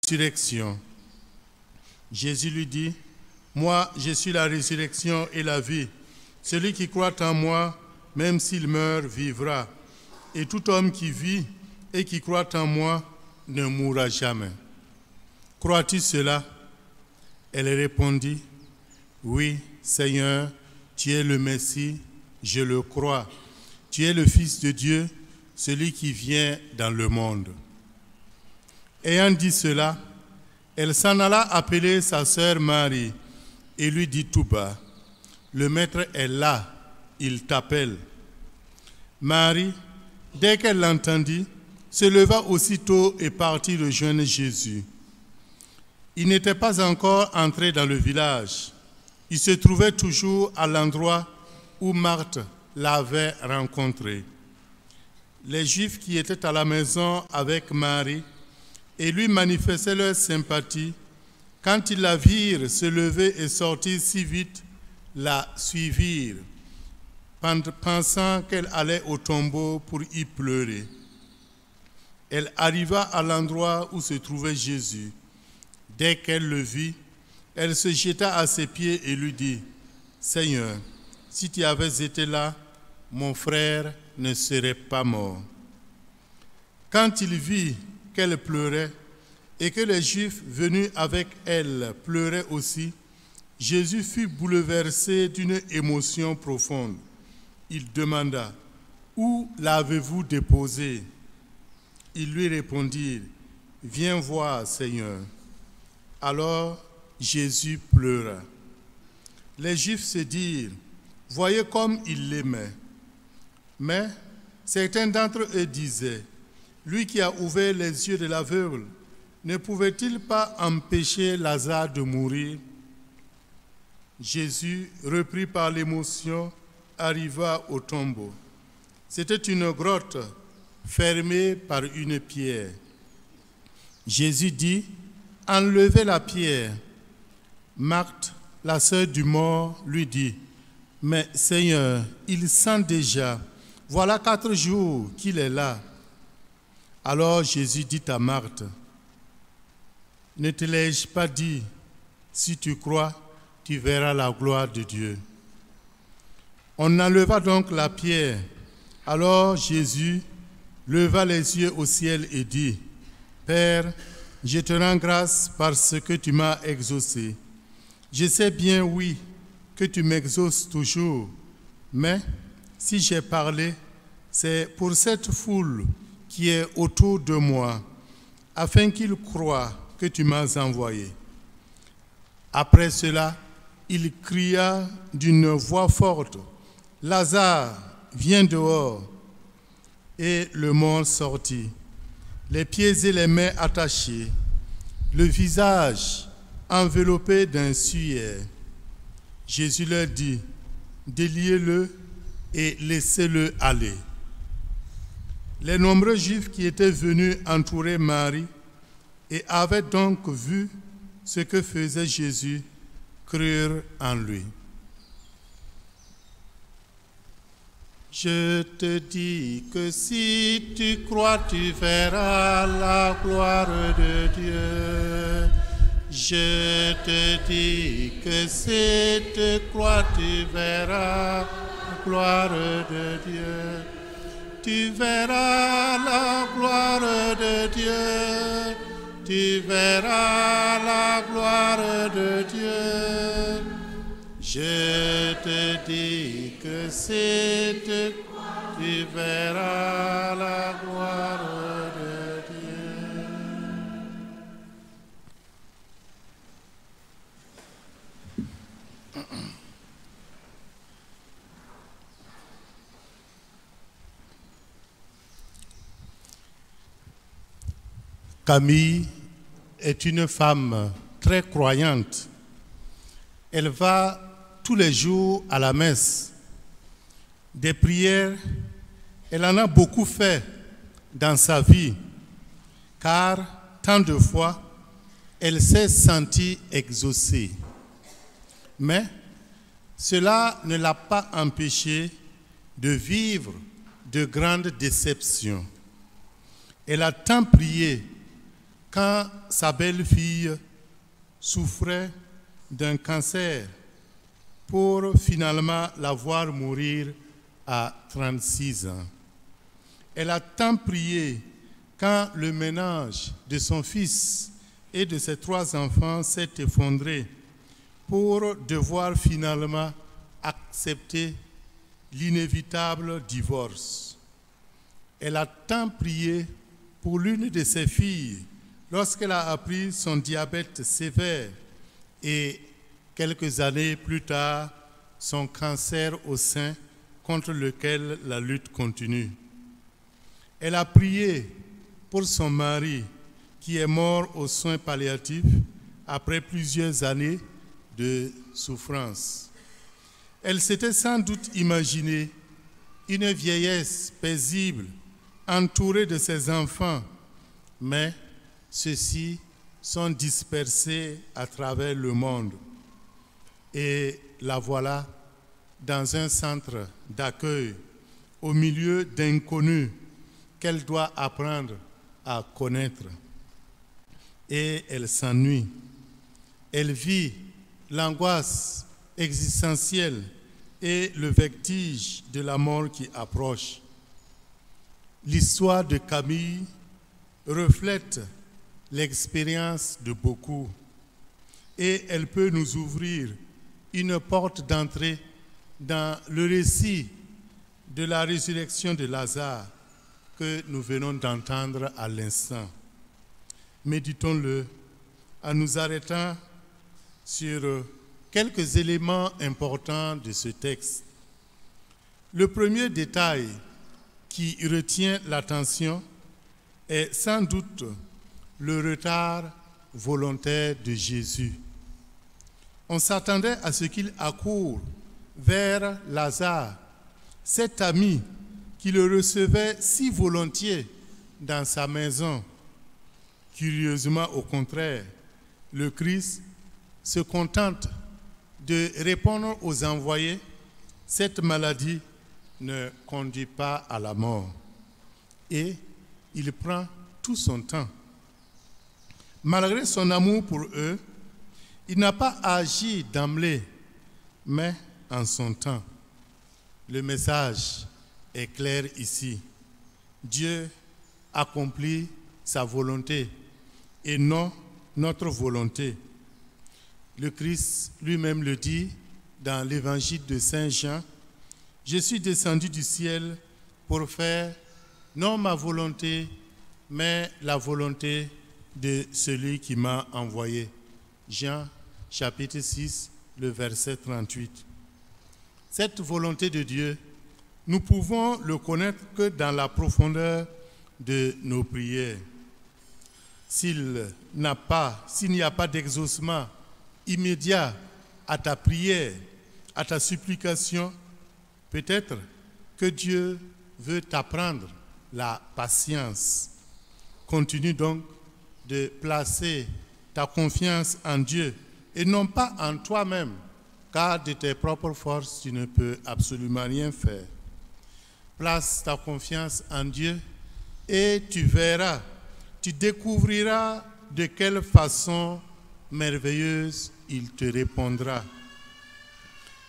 résurrection. Jésus lui dit, « Moi, je suis la résurrection et la vie. Celui qui croit en moi, même s'il meurt, vivra. Et tout homme qui vit et qui croit en moi ne mourra jamais. Crois-tu cela ?» Elle répondit, « Oui, Seigneur, tu es le Messie, je le crois. Tu es le Fils de Dieu, celui qui vient dans le monde. » Ayant dit cela, elle s'en alla appeler sa sœur Marie et lui dit tout bas, « Le Maître est là, il t'appelle. » Marie, dès qu'elle l'entendit, se leva aussitôt et partit rejoindre Jésus. Il n'était pas encore entré dans le village. Il se trouvait toujours à l'endroit où Marthe l'avait rencontré. Les Juifs qui étaient à la maison avec Marie et lui manifestaient leur sympathie, quand ils la virent se lever et sortir si vite, la suivirent, pensant qu'elle allait au tombeau pour y pleurer. Elle arriva à l'endroit où se trouvait Jésus. Dès qu'elle le vit, elle se jeta à ses pieds et lui dit, « Seigneur, si tu avais été là, mon frère ne serait pas mort. » Quand il vit qu'elle pleurait et que les Juifs venus avec elle pleuraient aussi, Jésus fut bouleversé d'une émotion profonde. Il demanda, « Où l'avez-vous déposé ?» Ils lui répondirent, « Viens voir, Seigneur. » Alors Jésus pleura. Les Juifs se dirent, « Voyez comme il l'aimait. » Mais certains d'entre eux disaient, « Lui qui a ouvert les yeux de l'aveugle, ne pouvait-il pas empêcher Lazare de mourir ?» Jésus, repris par l'émotion, arriva au tombeau. C'était une grotte fermée par une pierre. Jésus dit, « Enlevez la pierre. » Marthe, la sœur du mort, lui dit, « Mais Seigneur, il sent déjà. Voilà 4 jours qu'il est là. » Alors Jésus dit à Marthe, « Ne te l'ai-je pas dit, si tu crois, tu verras la gloire de Dieu. » On enleva donc la pierre. Alors Jésus leva les yeux au ciel et dit, « Père, je te rends grâce parce que tu m'as exaucé. Je sais bien, oui, que tu m'exauces toujours, mais si j'ai parlé, c'est pour cette foule qui est autour de moi, afin qu'ils croient que tu m'as envoyé. » Après cela, il cria d'une voix forte, « Lazare, viens dehors !» Et le mort sortit, les pieds et les mains attachés, le visage enveloppé d'un suaire. Jésus leur dit, « Déliez-le et laissez-le aller. » Les nombreux Juifs qui étaient venus entourer Marie et avaient donc vu ce que faisait Jésus crurent en lui. Je te dis que si tu crois, tu verras la gloire de Dieu. Je te dis que si tu crois, tu verras la gloire de Dieu. Tu verras la gloire de Dieu. Tu verras la gloire de Dieu. Je te dis que si tu verras la gloire de Dieu. Camille est une femme très croyante. Elle va tous les jours à la messe. Des prières, elle en a beaucoup fait dans sa vie, car tant de fois, elle s'est sentie exaucée. Mais cela ne l'a pas empêchée de vivre de grandes déceptions. Elle a tant prié quand sa belle-fille souffrait d'un cancer pour finalement la voir mourir à 36 ans. Elle a tant prié quand le ménage de son fils et de ses 3 enfants s'est effondré pour devoir finalement accepter l'inévitable divorce. Elle a tant prié pour l'une de ses filles lorsqu'elle a appris son diabète sévère et quelques années plus tard, son cancer au sein contre lequel la lutte continue. Elle a prié pour son mari qui est mort aux soins palliatifs après plusieurs années de souffrance. Elle s'était sans doute imaginé une vieillesse paisible entourée de ses enfants, mais ceux-ci sont dispersés à travers le monde. Et la voilà dans un centre d'accueil au milieu d'inconnus qu'elle doit apprendre à connaître. Et elle s'ennuie. Elle vit l'angoisse existentielle et le vertige de la mort qui approche. L'histoire de Camille reflète l'expérience de beaucoup et elle peut nous ouvrir une porte d'entrée dans le récit de la résurrection de Lazare que nous venons d'entendre à l'instant. Méditons-le en nous arrêtant sur quelques éléments importants de ce texte. Le premier détail qui retient l'attention est sans doute le retard volontaire de Jésus. On s'attendait à ce qu'il accourt vers Lazare, cet ami qui le recevait si volontiers dans sa maison. Curieusement, au contraire, le Christ se contente de répondre aux envoyés, cette maladie ne conduit pas à la mort. Et il prend tout son temps. Malgré son amour pour eux, il n'a pas agi d'emblée, mais en son temps. Le message est clair ici. Dieu accomplit sa volonté et non notre volonté. Le Christ lui-même le dit dans l'évangile de Saint Jean, « Je suis descendu du ciel pour faire non ma volonté, mais la volonté de celui qui m'a envoyé. » Jean chapitre 6, le verset 38. Cette volonté de Dieu, nous pouvons le connaître que dans la profondeur de nos prières. S'il n'y a pas d'exaucement immédiat à ta prière, à ta supplication, peut-être que Dieu veut t'apprendre la patience. Continue donc de placer ta confiance en Dieu et non pas en toi-même, car de tes propres forces, tu ne peux absolument rien faire. Place ta confiance en Dieu et tu verras, tu découvriras de quelle façon merveilleuse il te répondra.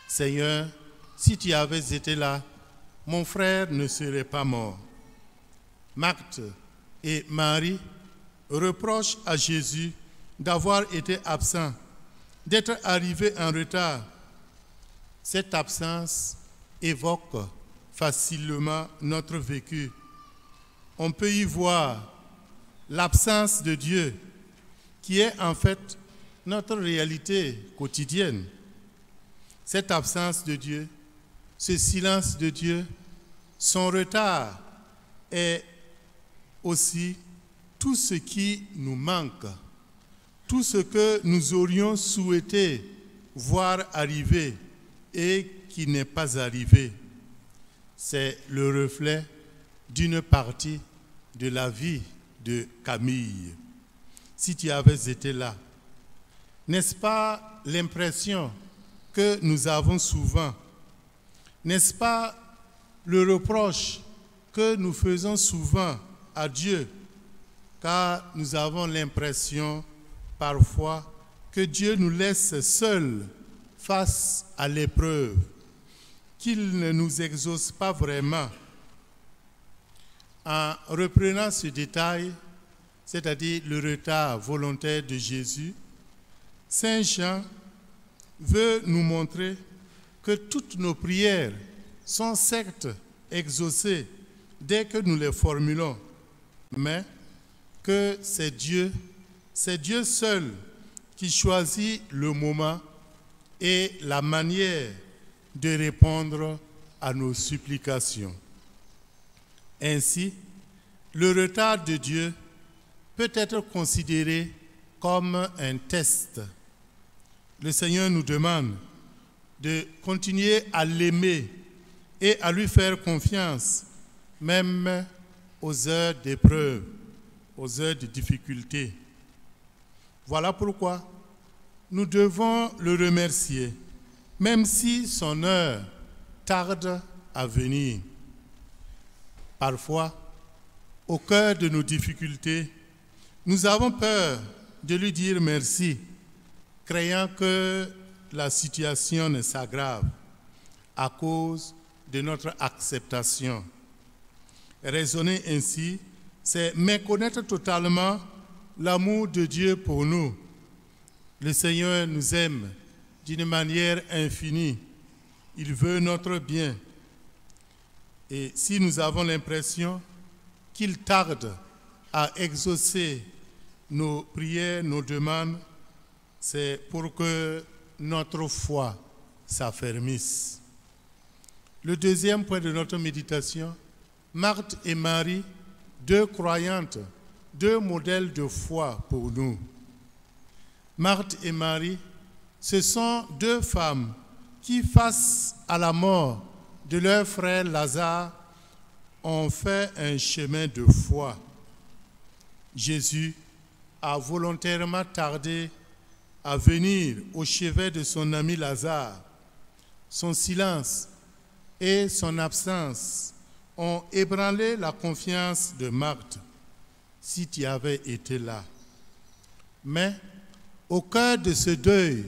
Seigneur, si tu avais été là, mon frère ne serait pas mort. Marthe et Marie reprochent à Jésus d'avoir été absent, d'être arrivé en retard. Cette absence évoque facilement notre vécu. On peut y voir l'absence de Dieu, qui est en fait notre réalité quotidienne. Cette absence de Dieu, ce silence de Dieu, son retard est aussi tout ce qui nous manque, tout ce que nous aurions souhaité voir arriver et qui n'est pas arrivé. C'est le reflet d'une partie de la vie de Camille. Si tu avais été là, n'est-ce pas l'impression que nous avons souvent? N'est-ce pas le reproche que nous faisons souvent à Dieu? car nous avons l'impression parfois que Dieu nous laisse seuls face à l'épreuve, qu'il ne nous exauce pas vraiment. En reprenant ce détail, c'est-à-dire le retard volontaire de Jésus, Saint Jean veut nous montrer que toutes nos prières sont certes exaucées dès que nous les formulons, mais que c'est Dieu seul qui choisit le moment et la manière de répondre à nos supplications. Ainsi, le retard de Dieu peut être considéré comme un test. Le Seigneur nous demande de continuer à l'aimer et à lui faire confiance, même aux heures d'épreuve, aux heures de difficulté. Voilà pourquoi nous devons le remercier, même si son heure tarde à venir. Parfois, au cœur de nos difficultés, nous avons peur de lui dire merci, craignant que la situation ne s'aggrave à cause de notre acceptation. Raisonner ainsi, c'est méconnaître totalement l'amour de Dieu pour nous. Le Seigneur nous aime d'une manière infinie. Il veut notre bien. Et si nous avons l'impression qu'il tarde à exaucer nos prières, nos demandes, c'est pour que notre foi s'affermisse. Le deuxième point de notre méditation, Marthe et Marie, deux croyantes, deux modèles de foi pour nous. Marthe et Marie, ce sont deux femmes qui, face à la mort de leur frère Lazare, ont fait un chemin de foi. Jésus a volontairement tardé à venir au chevet de son ami Lazare. Son silence et son absence ont ébranlé la confiance de Marthe, si tu avais été là. Mais au cœur de ce deuil,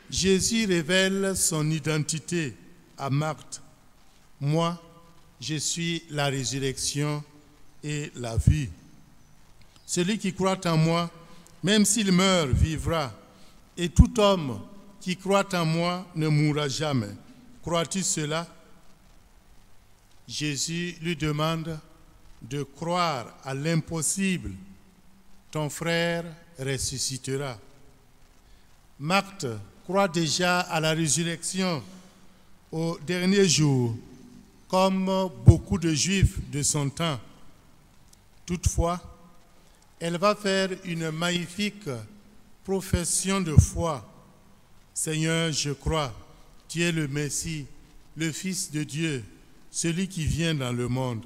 Jésus révèle son identité à Marthe. Moi, je suis la résurrection et la vie. Celui qui croit en moi, même s'il meurt, vivra. Et tout homme qui croit en moi ne mourra jamais. Crois-tu cela? Jésus lui demande de croire à l'impossible. Ton frère ressuscitera. Marthe croit déjà à la résurrection au dernier jour, comme beaucoup de Juifs de son temps. Toutefois, elle va faire une magnifique profession de foi. Seigneur, je crois, tu es le Messie, le Fils de Dieu, celui qui vient dans le monde.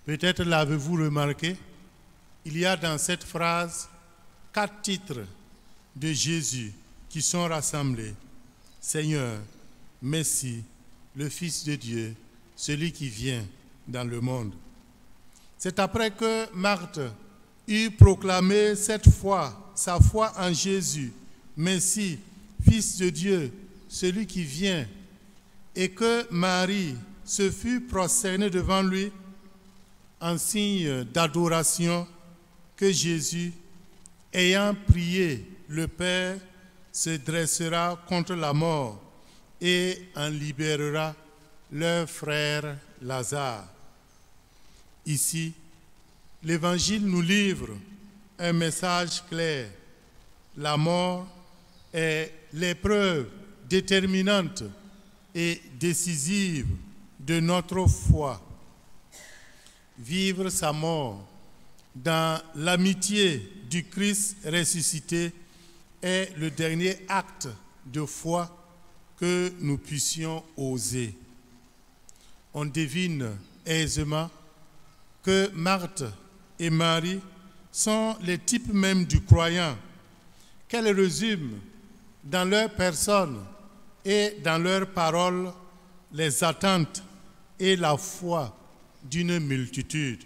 Peut-être l'avez-vous remarqué, il y a dans cette phrase 4 titres de Jésus qui sont rassemblés. Seigneur, Messie, le Fils de Dieu, celui qui vient dans le monde. C'est après que Marthe eut proclamé cette foi, sa foi en Jésus, Messie, Fils de Dieu, celui qui vient, et que Marie se fut prosternée devant lui en signe d'adoration, que Jésus, ayant prié le Père, se dressera contre la mort et en libérera leur frère Lazare. Ici, l'Évangile nous livre un message clair. La mort est l'épreuve déterminante et décisive de notre foi. Vivre sa mort dans l'amitié du Christ ressuscité est le dernier acte de foi que nous puissions oser. On devine aisément que Marthe et Marie sont les types mêmes du croyant, qu'elles résument dans leur personne et dans leurs paroles les attentes et la foi d'une multitude.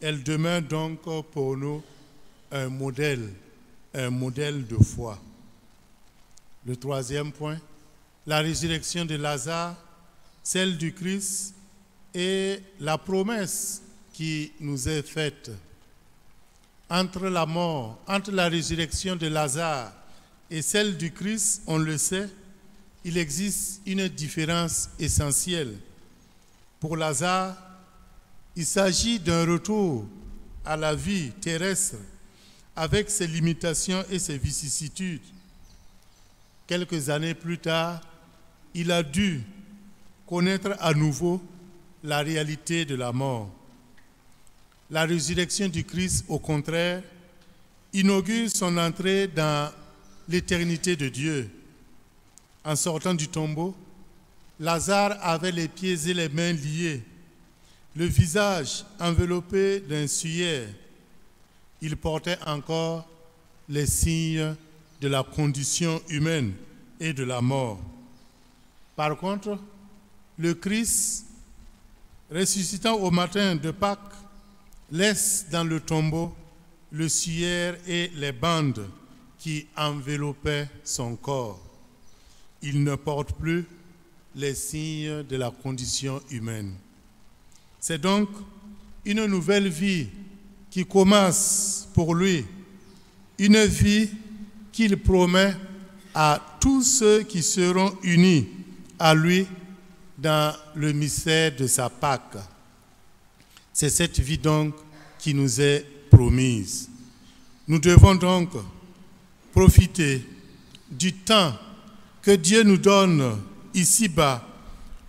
Elle demeure donc pour nous un modèle de foi. Le troisième point, la résurrection de Lazare, celle du Christ et la promesse qui nous est faite. Entre la mort, entre la résurrection de Lazare et celle du Christ, on le sait, il existe une différence essentielle. Pour Lazare, il s'agit d'un retour à la vie terrestre avec ses limitations et ses vicissitudes. Quelques années plus tard, il a dû connaître à nouveau la réalité de la mort. La résurrection du Christ, au contraire, inaugure son entrée dans l'éternité de Dieu. En sortant du tombeau, Lazare avait les pieds et les mains liés, le visage enveloppé d'un suaire. Il portait encore les signes de la condition humaine et de la mort. Par contre, le Christ, ressuscitant au matin de Pâques, laisse dans le tombeau le suaire et les bandes qui enveloppaient son corps. Il ne porte plus les signes de la condition humaine. C'est donc une nouvelle vie qui commence pour lui, une vie qu'il promet à tous ceux qui seront unis à lui dans le mystère de sa Pâque. C'est cette vie donc qui nous est promise. Nous devons donc profiter du temps que Dieu nous donne ici-bas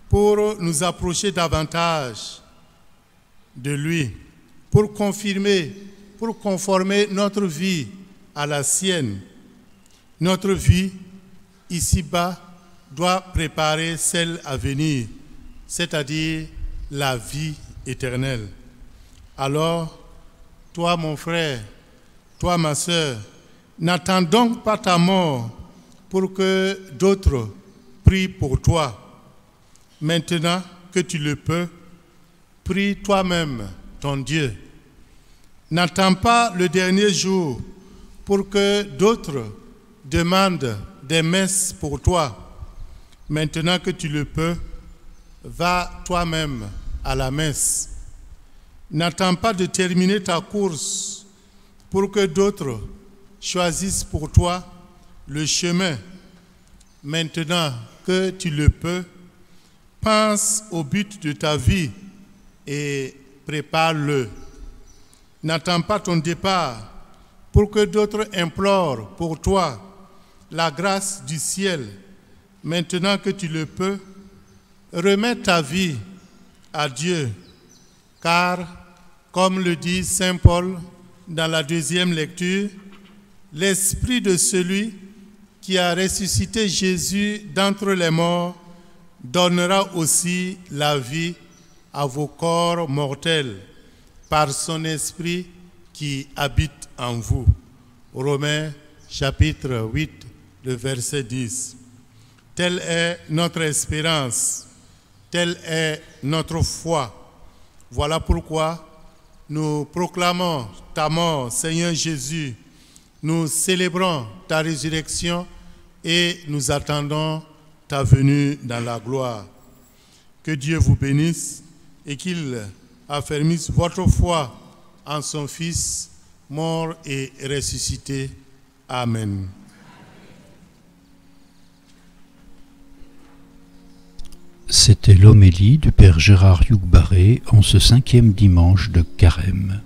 pour nous approcher davantage de lui, pour confirmer, pour conformer notre vie à la sienne. Notre vie ici-bas doit préparer celle à venir, c'est-à-dire la vie éternelle. Alors, toi mon frère, toi ma sœur, n'attends donc pas ta mort pour que d'autres prient pour toi. Maintenant que tu le peux, prie toi-même ton Dieu. N'attends pas le dernier jour pour que d'autres demandent des messes pour toi. Maintenant que tu le peux, va toi-même à la messe. N'attends pas de terminer ta course pour que d'autres choisissent pour toi le chemin. Maintenant que tu le peux, pense au but de ta vie et prépare-le. N'attends pas ton départ pour que d'autres implorent pour toi la grâce du ciel. Maintenant que tu le peux, remets ta vie à Dieu, car, comme le dit Saint Paul dans la deuxième lecture, l'esprit de celui qui a ressuscité Jésus d'entre les morts donnera aussi la vie à vos corps mortels par son esprit qui habite en vous. Romains chapitre 8, le verset 10. Telle est notre espérance, telle est notre foi. Voilà pourquoi nous proclamons ta mort, Seigneur Jésus. Nous célébrons ta résurrection et nous attendons ta venue dans la gloire. Que Dieu vous bénisse et qu'il affermisse votre foi en son Fils, mort et ressuscité. Amen. C'était l'homélie du Père Gérard Yougbaré en ce 5e dimanche de Carême.